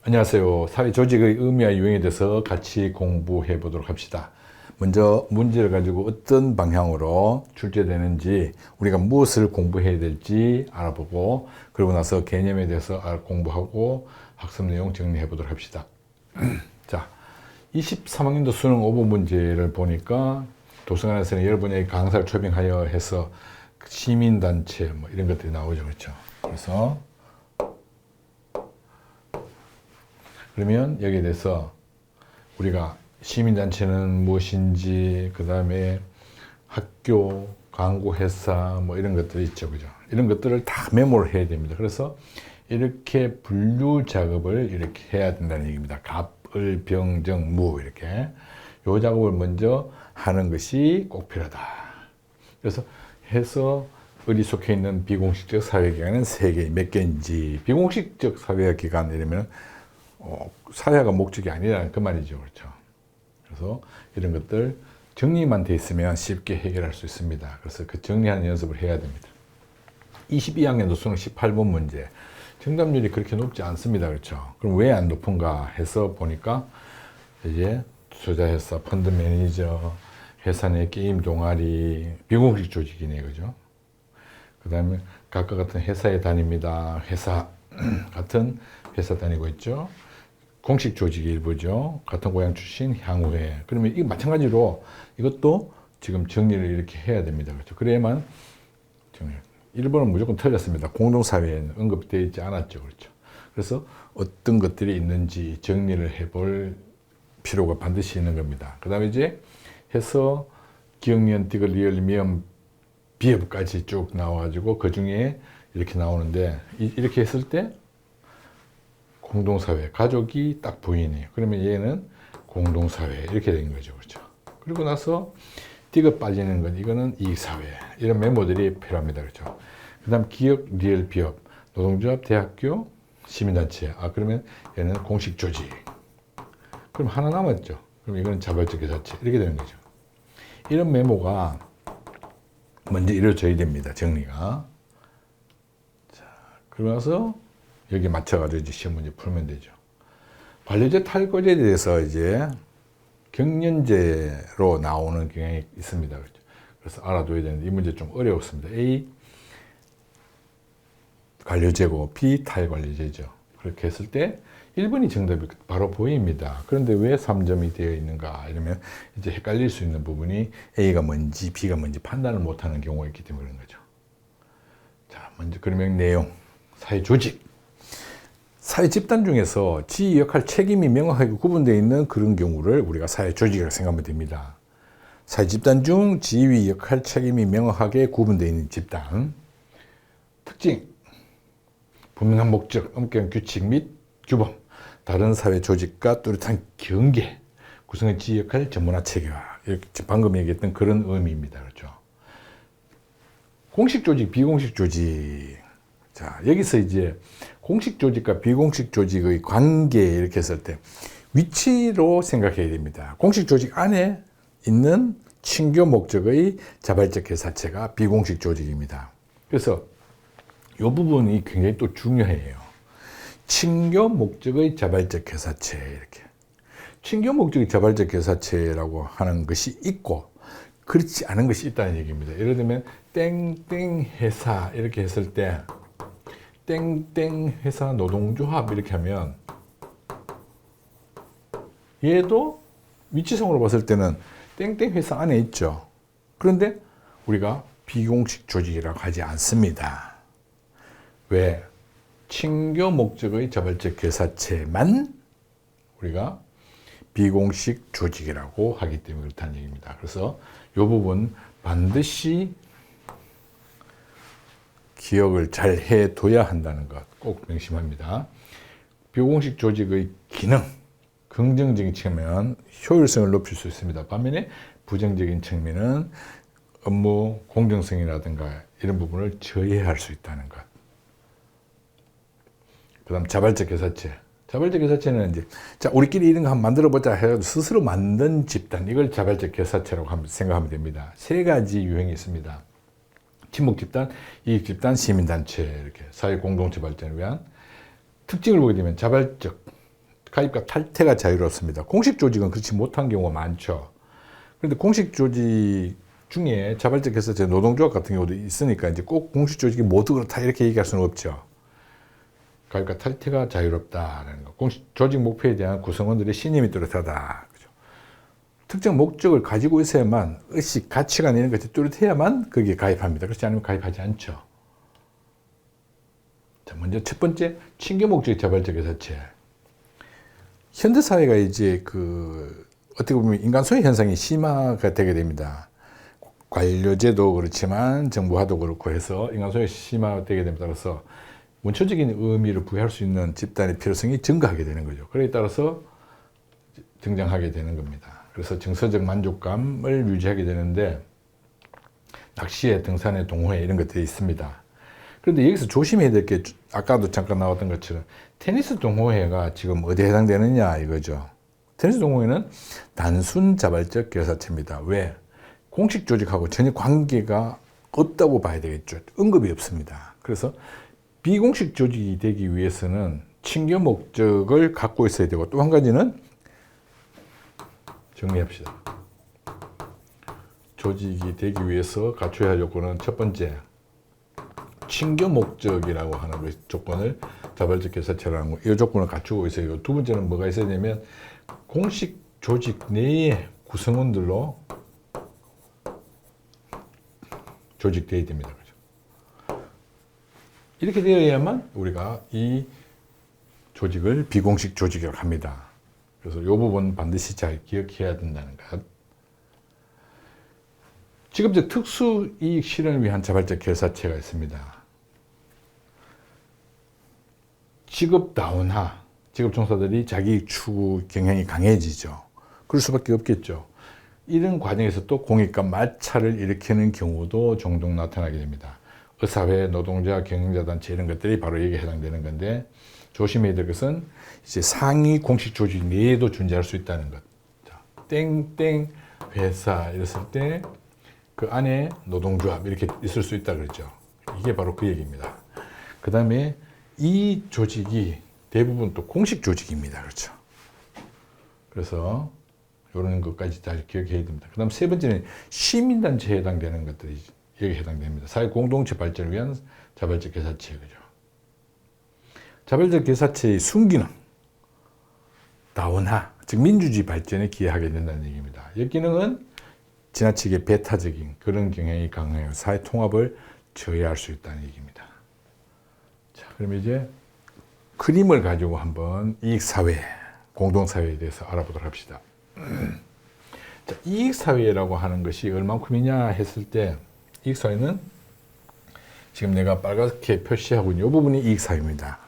안녕하세요. 사회조직의 의미와 유형에 대해서 같이 공부해 보도록 합시다. 먼저 문제를 가지고 어떤 방향으로 출제되는지, 우리가 무엇을 공부해야 될지 알아보고, 그러고 나서 개념에 대해서 공부하고 학습 내용 정리해 보도록 합시다. 자, 23학년도 수능 5분 문제를 보니까 도서관에서는 여러분이 강사를 초빙하여 해서 시민단체 뭐 이런 것들이 나오죠. 그렇죠? 그래서 그러면 여기에 대해서 우리가 시민단체는 무엇인지, 그 다음에 학교, 광고회사 뭐 이런 것들이 있죠. 그죠? 이런 것들을 다 메모를 해야 됩니다. 그래서 이렇게 분류 작업을 이렇게 해야 된다는 얘기입니다. 갑, 을, 병, 정, 무 이렇게. 요 작업을 먼저 하는 것이 꼭 필요하다. 그래서 해서 을이 속해 있는 비공식적 사회기관은 3개, 몇 개인지. 비공식적 사회기관 이러면 사회가 목적이 아니라는 그 말이죠. 그렇죠? 그래서 이런 것들 정리만 돼 있으면 쉽게 해결할 수 있습니다. 그래서 그 정리하는 연습을 해야 됩니다. 22학년도 수능 18번 문제. 정답률이 그렇게 높지 않습니다. 그렇죠? 그럼 왜 안 높은가 해서 보니까 이제 투자회사, 펀드 매니저, 회사 내 게임 동아리, 비공식 조직이네. 그죠? 그 다음에 각각 같은 회사에 다닙니다. 회사 같은 회사 다니고 있죠. 공식 조직의 일부죠. 같은 고향 출신 향후회. 그러면 이 마찬가지로 이것도 지금 정리를 이렇게 해야 됩니다. 그렇죠? 그래야만 정리. 1번은 무조건 틀렸습니다. 공동사회에는 언급되어 있지 않았죠. 그렇죠? 그래서 어떤 것들이 있는지 정리를 해볼 필요가 반드시 있는 겁니다. 그 다음에 이제 해서 기억니은, 디귿, 리을, 미음, 비읍까지 쭉 나와가지고 그 중에 이렇게 나오는데 이렇게 했을 때 공동사회, 가족이 딱 보이네요. 그러면 얘는 공동사회 이렇게 된 거죠. 그렇죠? 그리고 나서 디귿 빠지는 건 이거는 이익사회. 이런 메모들이 필요합니다. 그렇죠? 그 다음 기업, 리얼, 비업, 노동조합, 대학교, 시민단체. 그러면 얘는 공식조직. 그럼 하나 남았죠. 그럼 이거는 자발적 회사체. 이렇게 되는 거죠. 이런 메모가 먼저 이루어져야 됩니다. 정리가. 자, 그러고 나서 여기 맞춰가지고 이제 시험 문제 풀면 되죠. 반려재 탈거제에 대해서 이제 경련제로 나오는 경향이 있습니다. 그렇죠? 그래서 알아둬야 되는데 이 문제 좀 어려웠습니다. A 관료제고 B 탈관료제죠. 그렇게 했을 때 1번이 정답이 바로 보입니다. 그런데 왜 3점이 되어 있는가 이러면 이제 헷갈릴 수 있는 부분이 A가 뭔지 B가 뭔지 판단을 못하는 경우가 있기 때문에 그런 거죠. 자, 먼저 그러면 내용, 사회 조직. 사회 집단 중에서 지위, 역할, 책임이 명확하게 구분되어 있는 그런 경우를 우리가 사회 조직이라고 생각하면 됩니다. 사회 집단 중 지위, 역할, 책임이 명확하게 구분되어 있는 집단. 특징, 분명한 목적, 엄격한 규칙 및 규범, 다른 사회 조직과 뚜렷한 경계, 구성의 지위, 역할, 전문화 체계화. 이렇게 방금 얘기했던 그런 의미입니다. 그렇죠? 공식 조직, 비공식 조직. 자, 여기서 이제 공식 조직과 비공식 조직의 관계 이렇게 했을 때 위치로 생각해야 됩니다. 공식 조직 안에 있는 친교 목적의 자발적 회사체가 비공식 조직입니다. 그래서 이 부분이 굉장히 또 중요해요. 친교 목적의 자발적 회사체 이렇게. 친교 목적의 자발적 회사체라고 하는 것이 있고 그렇지 않은 것이 있다는 얘기입니다. 예를 들면 땡땡 회사 이렇게 했을 때 땡땡 회사 노동조합 이렇게 하면 얘도 위치성으로 봤을 때는 땡땡 회사 안에 있죠. 그런데 우리가 비공식 조직이라고 하지 않습니다. 왜? 친교 목적의 자발적 회사체만 우리가 비공식 조직이라고 하기 때문에 그렇다는 얘기입니다. 그래서 이 부분 반드시 기억을 잘 해둬야 한다는 것 꼭 명심합니다. 비공식 조직의 기능, 긍정적인 측면, 효율성을 높일 수 있습니다. 반면에 부정적인 측면은 업무 공정성이라든가 이런 부분을 저해할 수 있다는 것. 그 다음 자발적 회사체. 자발적 회사체는 이제 자 우리끼리 이런 거 한번 만들어보자 해서 스스로 만든 집단, 이걸 자발적 회사체라고 생각하면 됩니다. 3가지 유형이 있습니다. 친목 집단, 이익 집단, 시민단체 이렇게 사회 공동체 발전을 위한 특징을 보게 되면 자발적 가입과 탈퇴가 자유롭습니다. 공식 조직은 그렇지 못한 경우가 많죠. 그런데 공식 조직 중에 자발적 개설체 노동조합 같은 경우도 있으니까 이제 꼭 공식 조직이 모두 그렇다 이렇게 얘기할 수는 없죠. 가입과 탈퇴가 자유롭다라는 거. 공식 조직 목표에 대한 구성원들의 신임이 뚜렷하다. 그죠? 특정 목적을 가지고 있어야만, 의식, 가치관 이런 것이 뚜렷해야만 거기에 가입합니다. 그렇지 않으면 가입하지 않죠. 자, 먼저 첫 번째, 친교 목적의 자발적 개설체. 현대 사회가 이제 어떻게 보면 인간 소외 현상이 심화가 되게 됩니다. 관료제도 그렇지만 정부화도 그렇고 해서 인간 소외 심화되게 됩니다. 그래서 원초적인 의미를 부여할 수 있는 집단의 필요성이 증가하게 되는 거죠. 그에 따라서 등장하게 되는 겁니다. 그래서 정서적 만족감을 유지하게 되는데 낚시에 등산에 동호회 이런 것들이 있습니다. 그런데 여기서 조심해야 될 게 아까도 잠깐 나왔던 것처럼 테니스 동호회가 지금 어디에 해당되느냐 이거죠. 테니스 동호회는 단순 자발적 개사체입니다. 왜? 공식 조직하고 전혀 관계가 없다고 봐야 되겠죠. 언급이 없습니다. 그래서 비공식 조직이 되기 위해서는 친교 목적을 갖고 있어야 되고, 또 한 가지는 정리합시다. 조직이 되기 위해서 갖춰야 할 요건은 첫 번째, 친교 목적이라고 하는 그 조건을 자발적 개사체라는 거, 이 조건을 갖추고 있어요. 두 번째는 뭐가 있어야 되냐면 공식 조직 내의 구성원들로 조직되어야 됩니다. 이렇게 되어야만 우리가 이 조직을 비공식 조직이라고 합니다. 그래서 이 부분 반드시 잘 기억해야 된다는 것. 직업적 특수 이익 실현을 위한 자발적 결사체가 있습니다. 직업 다운화, 직업 종사들이 자기 이익 추구 경향이 강해지죠. 그럴 수밖에 없겠죠. 이런 과정에서 또 공익과 마찰을 일으키는 경우도 종종 나타나게 됩니다. 의사회, 노동자, 경영자단체 이런 것들이 바로 여기에 해당되는 건데, 조심해야 될 것은 이제 상위 공식 조직 내에도 존재할 수 있다는 것. 자, 땡땡 회사 이랬을 때 그 안에 노동조합 이렇게 있을 수 있다 그랬죠. 이게 바로 그 얘기입니다. 그 다음에 이 조직이 대부분 또 공식 조직입니다. 그렇죠. 그래서 이런 것까지 잘 기억해야 됩니다. 그 다음 세 번째는 시민단체에 해당되는 것들이 여기 해당됩니다. 사회 공동체 발전을 위한 자발적 개사체, 그죠? 자발적 개사체의 순기능, 다원화, 즉 민주주의 발전에 기여하게 된다는 얘기입니다. 역기능은 지나치게 배타적인 그런 경향이 강해요. 사회 통합을 저해할 수 있다는 얘기입니다. 자, 그럼 이제 그림을 가지고 한번 이익사회, 공동사회에 대해서 알아보도록 합시다. 자, 이익사회라고 하는 것이 얼만큼이냐 했을 때, 이익사회는 지금 내가 빨갛게 표시하고 있는 이 부분이 이익사회입니다.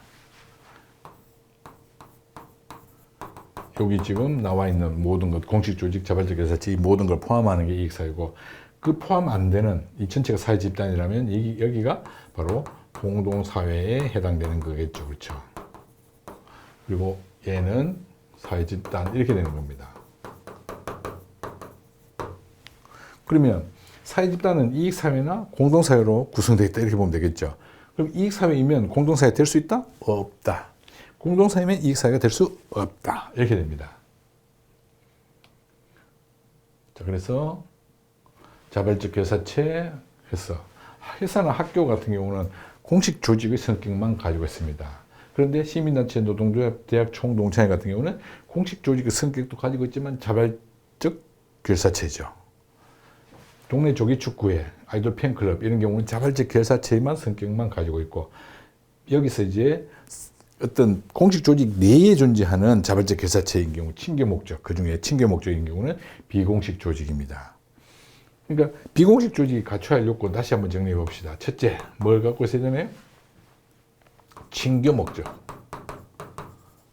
여기 지금 나와 있는 모든 것, 공식 조직, 자발적 개사체 이 모든 걸 포함하는 게 이익사회고, 그 포함 안 되는 이 전체가 사회집단이라면 여기가 바로 공동사회에 해당되는 거겠죠. 그렇죠? 그리고 얘는 사회집단 이렇게 되는 겁니다. 그러면 사회집단은 이익사회나 공동사회로 구성되어 있다 이렇게 보면 되겠죠. 그럼 이익사회이면 공동사회 될 수 있다? 없다. 공동사회면 이익사회가 될 수 없다. 이렇게 됩니다. 자, 그래서 자발적 교사체 회사나 학교 같은 경우는 공식 조직의 성격만 가지고 있습니다. 그런데 시민단체, 노동조합, 대학 총동창회 같은 경우는 공식 조직의 성격도 가지고 있지만 자발적 결사체죠. 동네 조기축구회, 아이돌 팬클럽 이런 경우는 자발적 결사체만 성격만 가지고 있고, 여기서 이제 어떤 공식 조직 내에 존재하는 자발적 결사체인 경우, 친교 목적, 그 중에 친교 목적인 경우는 비공식 조직입니다. 그러니까 비공식 조직이 갖춰야 할 요건 다시 한번 정리해 봅시다. 첫째, 뭘 갖고 있어야 되나요? 친교 목적.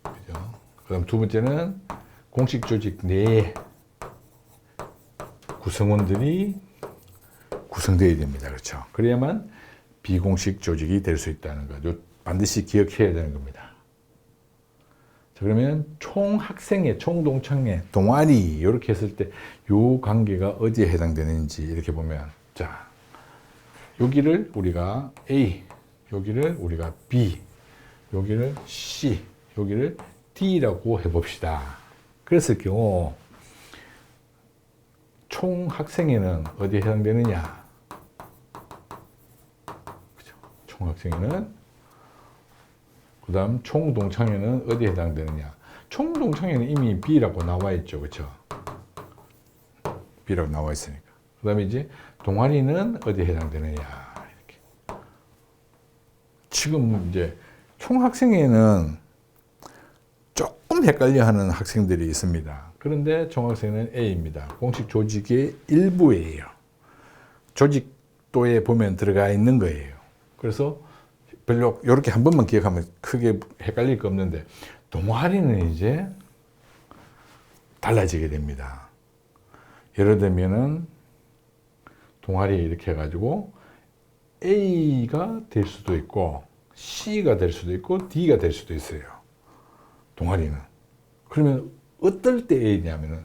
그죠? 그다음 두 번째는 공식 조직 내에 구성원들이 구성되어야 됩니다. 그렇죠? 그래야만 비공식 조직이 될 수 있다는 것. 반드시 기억해야 되는 겁니다. 자, 그러면 총학생회, 총동창회, 동아리 이렇게 했을 때 이 관계가 어디에 해당되는지 이렇게 보면, 자, 여기를 우리가 A, 여기를 우리가 B, 여기를 C, 여기를 D라고 해봅시다. 그랬을 경우 총 학생회는 어디에 해당되느냐? 그죠? 총 학생회는 그 다음 총 동창회는 어디에 해당되느냐? 총 동창회는 이미 B라고 나와 있죠. 그렇죠? B라고 나와 있으니까. 그 다음에 이제 동아리는 어디에 해당되느냐? 이렇게. 지금 이제 총 학생회는 조금 헷갈려하는 학생들이 있습니다. 그런데 총학생회는 A입니다. 공식 조직의 일부예요. 조직도에 보면 들어가 있는 거예요. 그래서 별로 이렇게 한 번만 기억하면 크게 헷갈릴 거 없는데, 동아리는 이제 달라지게 됩니다. 예를 들면은 동아리 이렇게 해가지고 A가 될 수도 있고 C가 될 수도 있고 D가 될 수도 있어요. 동아리는. 그러면 어떨 때 A냐면은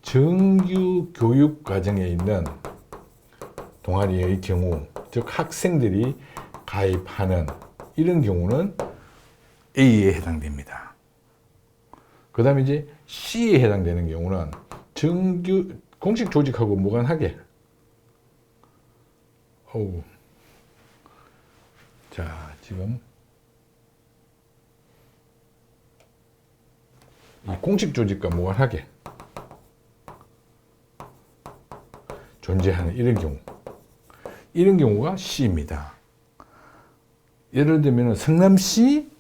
정규 교육 과정에 있는 동아리의 경우, 즉 학생들이 가입하는 이런 경우는 A에 해당됩니다. 그 다음에 이제 C에 해당되는 경우는 정규 공식 조직하고 무관하게, 자, 지금 이 공식 조직과 무관하게 존재하는 이런 경우가 C입니다. 예를 들면 성남시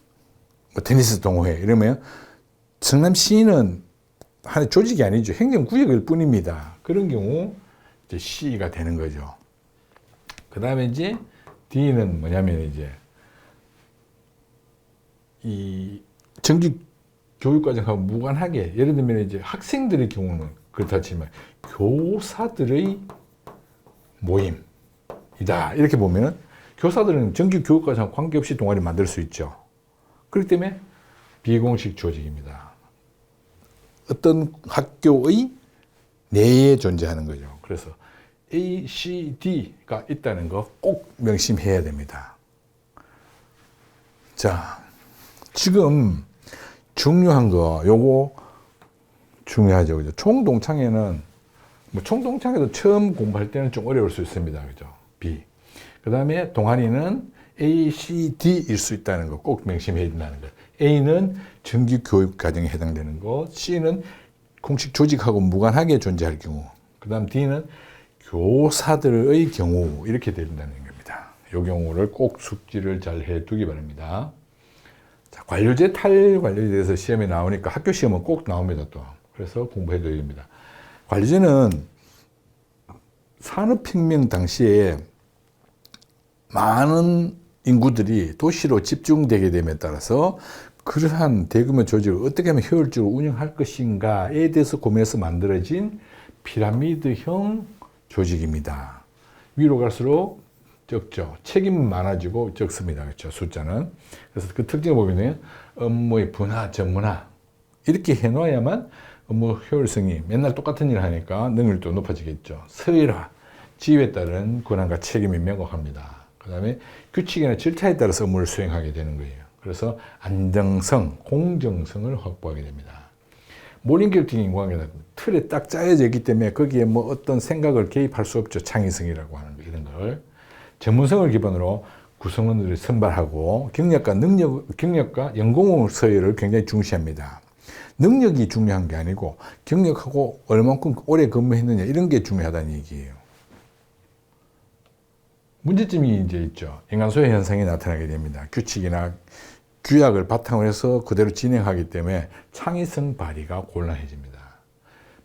테니스 동호회 이러면 성남시는 하나의 조직이 아니죠. 행정구역일 뿐입니다. 그런 경우 이제 C가 되는 거죠. 그 다음에 이제 D는 뭐냐면 이제 이 정규 교육과정하고 무관하게, 예를 들면 이제 학생들의 경우는 그렇다 치면 교사들의 모임이다. 이렇게 보면은 교사들은 정규 교육과정과 관계없이 동아리 만들 수 있죠. 그렇기 때문에 비공식 조직입니다. 어떤 학교의 내에 존재하는 거죠. 그래서 A, C, D가 있다는 거 꼭 명심해야 됩니다. 자, 지금 중요한 거, 요거 중요하죠. 그죠? 총동창회는, 총동창회도 처음 공부할 때는 좀 어려울 수 있습니다. 그죠? B. 그 다음에 동아리는 A, C, D일 수 있다는 거 꼭 명심해야 된다는 거. A는 정규 교육 과정에 해당되는 거, C는 공식 조직하고 무관하게 존재할 경우, 그 다음 D는 교사들의 경우, 이렇게 된다는 겁니다. 이 경우를 꼭 숙지를 잘 해두기 바랍니다. 자, 관료제, 탈관료제에 대해서 시험에 나오니까 학교 시험은 꼭 나옵니다. 또 그래서 공부해둬야 됩니다. 관료제는 산업혁명 당시에 많은 인구들이 도시로 집중되게 됨에 따라서 그러한 대규모 조직을 어떻게 하면 효율적으로 운영할 것인가에 대해서 고민해서 만들어진 피라미드형 조직입니다. 위로 갈수록 적죠. 책임은 많아지고 적습니다. 그렇죠. 숫자는. 그래서 그 특징을 보면 업무의 분화, 전문화 이렇게 해놔야만 업무 효율성이, 맨날 똑같은 일을 하니까 능률도 높아지겠죠. 서열화, 지위에 따른 권한과 책임이 명확합니다. 그 다음에 규칙이나 절차에 따라서 업무를 수행하게 되는 거예요. 그래서 안정성, 공정성을 확보하게 됩니다. 몰입격적인 인과관계는 틀에 딱 짜여져 있기 때문에 거기에 뭐 어떤 생각을 개입할 수 없죠. 창의성이라고 하는 거, 이런 걸. 전문성을 기반으로 구성원들을 선발하고 경력과 연공 서열을 굉장히 중시합니다. 능력이 중요한 게 아니고 경력하고 얼만큼 오래 근무했느냐 이런 게 중요하다는 얘기예요. 문제점이 이제 있죠. 인간 소외 현상이 나타나게 됩니다. 규칙이나 규약을 바탕으로 해서 그대로 진행하기 때문에 창의성 발휘가 곤란해집니다.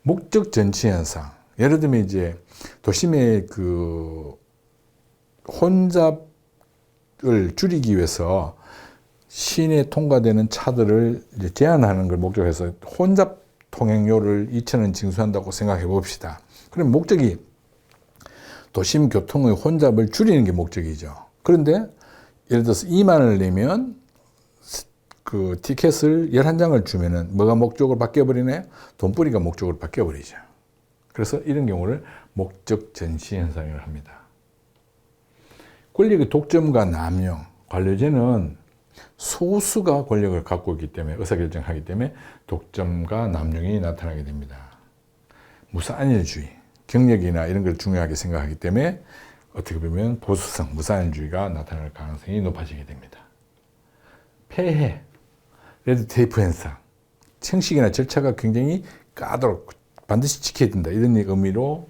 목적 전치 현상. 예를 들면 이제 도심의 그 혼잡을 줄이기 위해서 시내에 통과되는 차들을 이제 제한하는 걸 목적으로 해서 혼잡 통행료를 2,000원 징수한다고 생각해 봅시다. 그럼 목적이 도심 교통의 혼잡을 줄이는 게 목적이죠. 그런데 예를 들어서 2만 원을 내면 그 티켓을 11장을 주면은 뭐가 목적으로 바뀌어버리네? 돈벌이가 목적으로 바뀌어버리죠. 그래서 이런 경우를 목적 전시 현상이라고 합니다. 권력의 독점과 남용, 관료제는 소수가 권력을 갖고 있기 때문에 의사결정하기 때문에 독점과 남용이 나타나게 됩니다. 무산일주의, 경력이나 이런 걸 중요하게 생각하기 때문에 어떻게 보면 보수성, 무산일주의가 나타날 가능성이 높아지게 됩니다. 폐해, 레드테이프 현상, 형식이나 절차가 굉장히 까다롭고 반드시 지켜야 된다 이런 의미로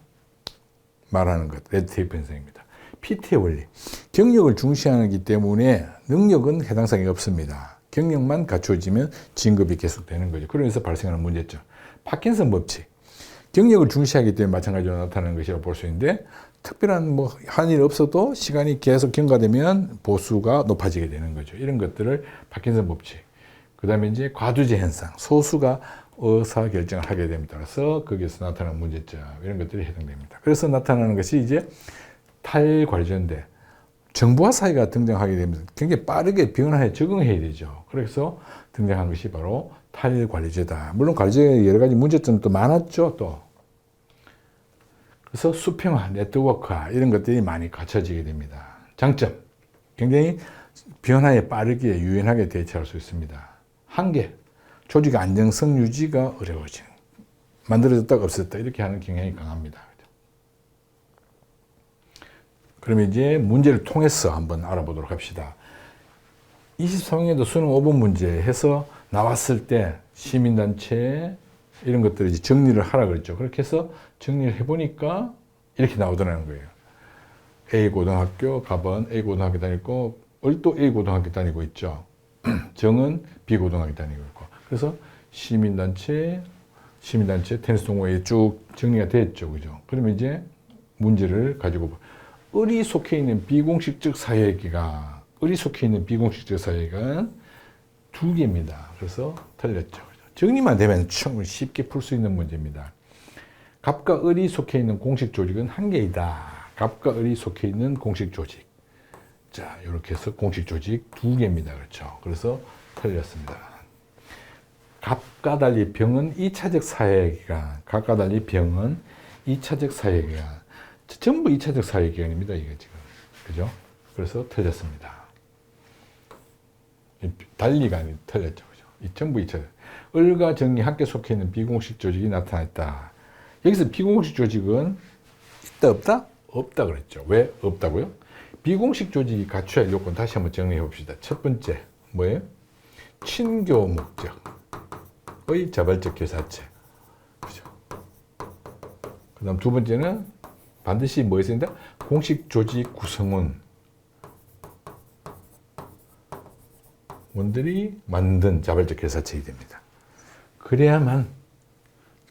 말하는 것, 레드테이프 현상입니다. 피트의 원리, 경력을 중시하기 때문에 능력은 해당 사항이 없습니다. 경력만 갖추어지면 진급이 계속되는 거죠. 그러면서 발생하는 문제점, 파킨슨 법칙, 경력을 중시하기 때문에 마찬가지로 나타나는 것이라고 볼 수 있는데 특별한 한 일 없어도 시간이 계속 경과되면 보수가 높아지게 되는 거죠. 이런 것들을 파킨슨 법칙, 그 다음에 이제 과두제 현상, 소수가 의사 결정을 하게 됨에 따라서 거기에서 나타나는 문제점, 이런 것들이 해당됩니다. 그래서 나타나는 것이 이제 탈관리제인데 정부와 사회가 등장하게 되면 굉장히 빠르게 변화에 적응해야 되죠. 그래서 등장한 것이 바로 탈관리제다. 물론 관리제에 여러 가지 문제점도 많았죠, 또. 그래서 수평화, 네트워크화 이런 것들이 많이 갖춰지게 됩니다. 장점, 굉장히 변화에 빠르게 유연하게 대처할 수 있습니다. 한계, 조직 안정성 유지가 어려워진, 만들어졌다가 없어졌다 이렇게 하는 경향이 강합니다. 그러면 이제 문제를 통해서 한번 알아보도록 합시다. 23학년도 수능 5번 문제 해서 나왔을 때 시민단체 이런 것들을 이제 정리를 하라 그랬죠. 그렇게 해서 정리를 해보니까 이렇게 나오더라는 거예요. A 고등학교, 갑은 A 고등학교 다니고, 을도 A 고등학교 다니고 있죠. 정은 B 고등학교 다니고 있고. 그래서 시민단체 테니스 동호회에 쭉 정리가 됐죠. 그죠? 그러면 이제 문제를 가지고 을이 속해 있는 비공식적 사회기관, 을이 속해 있는 비공식적 사회기관은 2개입니다. 그래서 틀렸죠. 정리만 되면 충분히 쉽게 풀 수 있는 문제입니다. 갑과 을이 속해 있는 공식 조직은 1개이다. 갑과 을이 속해 있는 공식 조직. 자, 이렇게 해서 공식 조직 2개입니다. 그렇죠. 그래서 틀렸습니다. 갑과 달리 병은 2차적 사회기관. 갑과 달리 병은 2차적 사회기관. 전부 2차적 사회기관입니다. 이게 지금. 그죠? 그래서 틀렸습니다. 달리가 아니라 틀렸죠. 그죠? 전부 2차적. 을과 정이 함께 속해 있는 비공식 조직이 나타났다. 여기서 비공식 조직은 있다, 없다? 없다 그랬죠. 왜 없다고요? 비공식 조직이 갖춰야 할 요건 다시 한번 정리해 봅시다. 첫 번째, 뭐예요? 친교 목적의 자발적 교사체. 그죠? 그 다음 두 번째는 반드시 뭐 있어야 된다? 공식 조직 구성원. 원들이 만든 자발적 교사체이 됩니다. 그래야만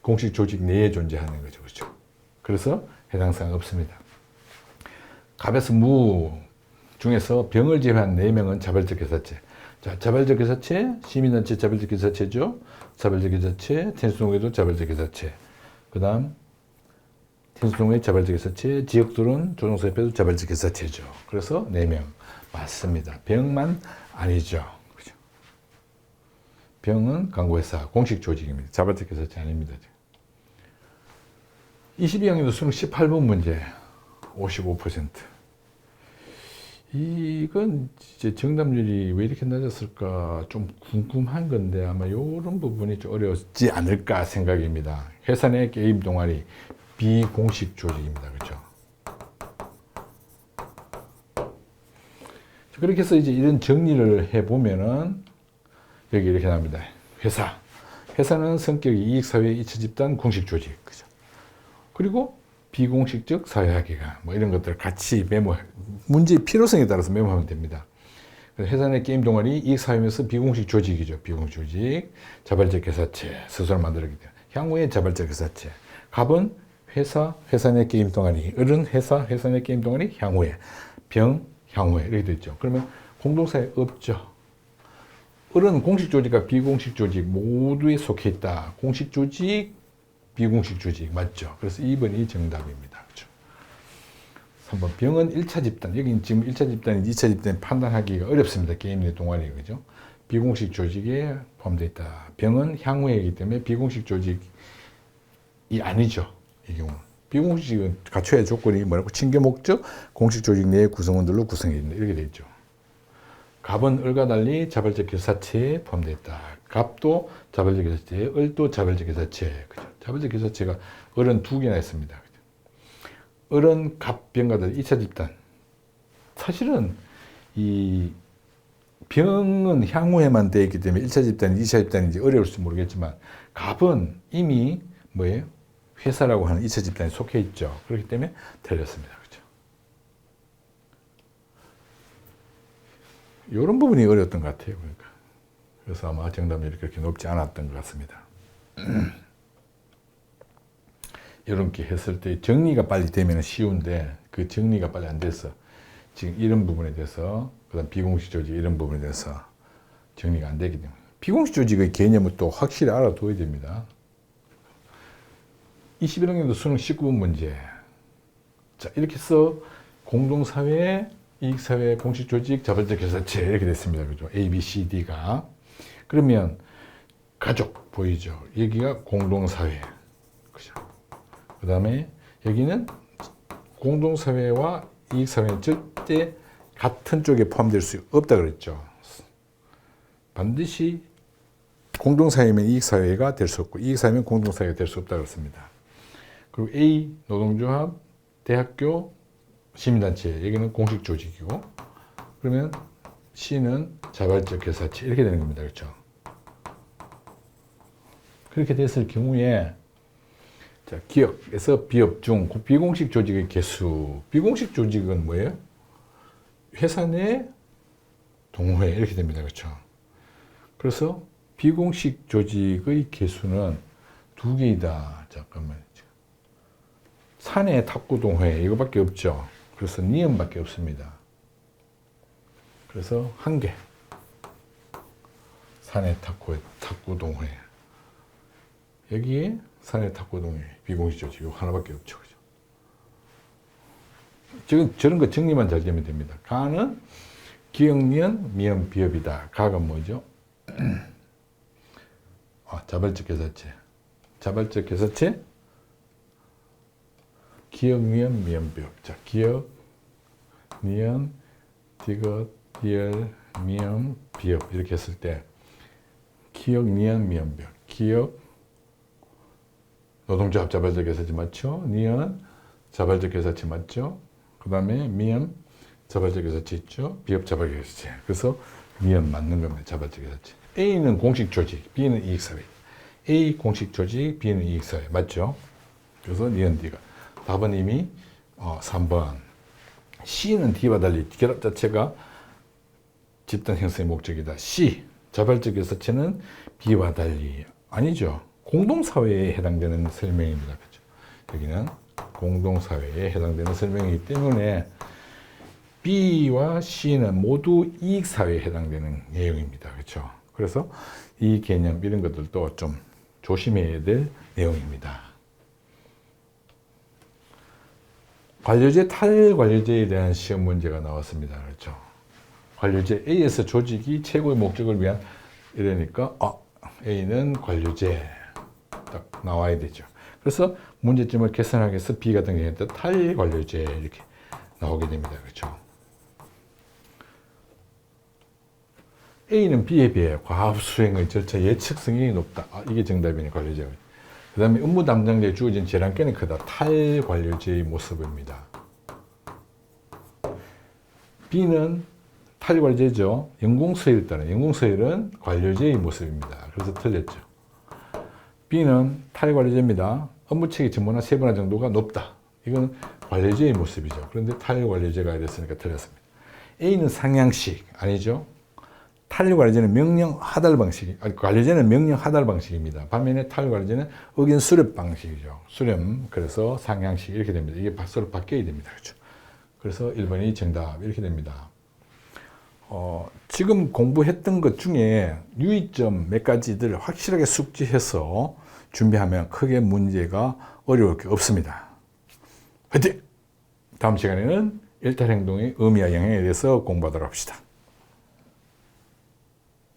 공식 조직 내에 존재하는 거죠. 그렇죠? 그래서 해당 사항 없습니다. 갑에서 무 중에서 병을 제외한 4명은 자발적 교사체. 자, 자발적 교사체, 시민단체 자발적 교사체죠. 자발적 교사체, 테니스 동호회도 자발적 교사체. 그 다음 테니스 동호회 자발적 교사체, 지역들은 조종사협회도 자발적 교사체죠. 그래서 4명 맞습니다. 병만 아니죠. 그죠? 병은 광고회사, 공식 조직입니다. 자발적 교사체 아닙니다. 22학년도 수능 18번 문제 55%. 이건 이제 정답률이 왜 이렇게 낮았을까 좀 궁금한 건데 아마 이런 부분이 좀 어려웠지 않을까 생각입니다. 회사 내 게임 동아리 비공식 조직입니다. 그렇죠? 그렇게 해서 이제 이런 정리를 해보면은 여기 이렇게 나옵니다. 회사는 성격이 이익사회 2차 집단 공식 조직. 그죠? 그리고 비공식적 사회학기관 뭐 이런 것들 같이 문제의 필요성에 따라서 메모하면 됩니다. 회사 내 게임 동아리 이익사회면서 비공식 조직이죠. 비공식 조직, 자발적 교사체 스스로 만들었기 때문에 향후에 자발적 교사체. 갑은 회사 내 게임 동아리, 을은 회사 내 게임 동아리 향후에, 병 향후에 이렇게 됐죠. 그러면 공동사회 없죠. 을은 공식 조직과 비공식 조직 모두에 속해 있다. 공식 조직, 비공식 조직 맞죠? 그래서 2번이 정답입니다. 그렇죠? 3번 병은 1차 집단. 여기 지금 1차 집단인지 2차 집단 판단하기가 어렵습니다. 게임 내 동아리 그죠? 비공식 조직에 포함되어 있다. 병은 향후이기 때문에 비공식 조직이 아니죠. 이 경우는. 비공식은 갖춰야 할 조건이 뭐라고? 친교 목적, 공식 조직 내의 구성원들로 구성해야 된다. 이렇게 되어 있죠. 갑은 을과 달리 자발적 교사체에 포함되어 있다. 갑도 자발적 교사체, 을도 자발적 교사체. 그죠? 자발적 교사체가 을은 2개나 있습니다. 그죠? 을은 갑, 병과 달리 2차 집단. 사실은 이 병은 향후에만 되어 있기 때문에 1차 집단인지 2차 집단인지 어려울지 모르겠지만 갑은 이미 뭐예요? 회사라고 하는 2차 집단에 속해 있죠. 그렇기 때문에 틀렸습니다. 그렇죠? 이런 부분이 어려웠던 것 같아요. 그러니까. 그래서 아마 정답률이 그렇게 높지 않았던 것 같습니다. 이렇게 했을 때 정리가 빨리 되면 쉬운데 그 정리가 빨리 안 돼서 지금 이런 부분에 대해서 그다음 비공식 조직 이런 부분에 대해서 정리가 안 되기 때문에 비공식 조직의 개념을 또 확실히 알아둬야 됩니다. 21학년도 수능 19번 문제. 자, 이렇게 해서 공동사회, 이익사회, 공식조직, 자발적 교사체 이렇게 됐습니다. 그죠? A, B, C, D가. 그러면 가족 보이죠? 여기가 공동사회. 그죠? 그 다음에 여기는 공동사회와 이익사회는 절대 같은 쪽에 포함될 수 없다 그랬죠. 반드시 공동사회면 이익사회가 될 수 없고 이익사회면 공동사회가 될 수 없다 그랬습니다. 그리고 A, 노동조합, 대학교, 시민단체 여기는 공식 조직이고 그러면 C는 자발적 교사체 이렇게 되는 겁니다. 그렇죠? 그렇게 됐을 경우에 자, 기업에서 비업 중 비공식 조직의 개수 비공식 조직은 뭐예요? 회사 내 동호회 이렇게 됩니다. 그렇죠? 그래서 비공식 조직의 개수는 2개이다. 잠깐만. 사내 탁구 동호회 이거밖에 없죠. 그래서 니은밖에 없습니다. 그래서 1개. 사내 탁구 동호회. 여기에 사내 탁구 동호회 비공식 조직 이거 하나밖에 없죠. 그죠? 지금 저런 거 정리만 잘 되면 됩니다. 가는 기역, 니은, 미음, 비읍이다. 가가 뭐죠? 자발적 교사체. 자발적 교사체. 기역, 니은, 미음, 비읍. 자, 기역, 니은, 디귿, 리을, 미음, 비읍. 이렇게 했을 때 기역, 니은, 미음, 비읍. 기역, 노동조합 자발적 교사체 맞죠? 니은, 자발적 교사체 맞죠? 그 다음에 미음, 자발적 교사체 있죠? 비읍 자발적 교사체. 그래서 미음 맞는 겁니다. 자발적 교사체. A는 공식 조직, B는 이익사회. A 공식 조직, B는 이익사회. 맞죠? 그래서 니은 D가. 답은 이미 3번. C는 D와 달리 결합 자체가 집단 형성의 목적이다. C. 자발적 교사체는 B와 달리. 아니죠. 공동사회에 해당되는 설명입니다. 그렇죠? 여기는 공동사회에 해당되는 설명이기 때문에 B와 C는 모두 이익사회에 해당되는 내용입니다. 그렇죠? 그래서 이 개념 이런 것들도 좀 조심해야 될 내용입니다. 관료제, 탈관료제에 대한 시험 문제가 나왔습니다. 그렇죠? 관료제 A에서 조직이 최고의 목적을 위한 이러니까 A는 관료제 딱 나와야 되죠. 그래서 문제점을 개선하기 위해서 B 같은 경우에는 탈관료제 이렇게 나오게 됩니다. 그렇죠? A는 B에 비해 과업 수행의 절차 예측성이 높다. 이게 정답이네, 관료제. 그 다음에 업무 담당자에 주어진 재량권이 크다. 탈관료제의 모습입니다. B는 탈관료제죠. 연공서열 따른 연공서열은 관료제의 모습입니다. 그래서 틀렸죠. B는 탈관료제입니다. 업무체계 전문화 세분화 정도가 높다. 이건 관료제의 모습이죠. 그런데 탈관료제가 이랬으니까 틀렸습니다. A는 상향식 아니죠. 탈관료제는 명령 하달 방식, 관료제는 명령 하달 방식입니다. 반면에 탈관료제는 의견 수렴 방식이죠. 수렴, 그래서 상향식 이렇게 됩니다. 이게 서로 바뀌어야 됩니다. 그렇죠? 그래서 1번이 정답 이렇게 됩니다. 지금 공부했던 것 중에 유의점 몇 가지들 확실하게 숙지해서 준비하면 크게 문제가 어려울 게 없습니다. 화이팅! 다음 시간에는 일탈행동의 의미와 영향에 대해서 공부하도록 합시다.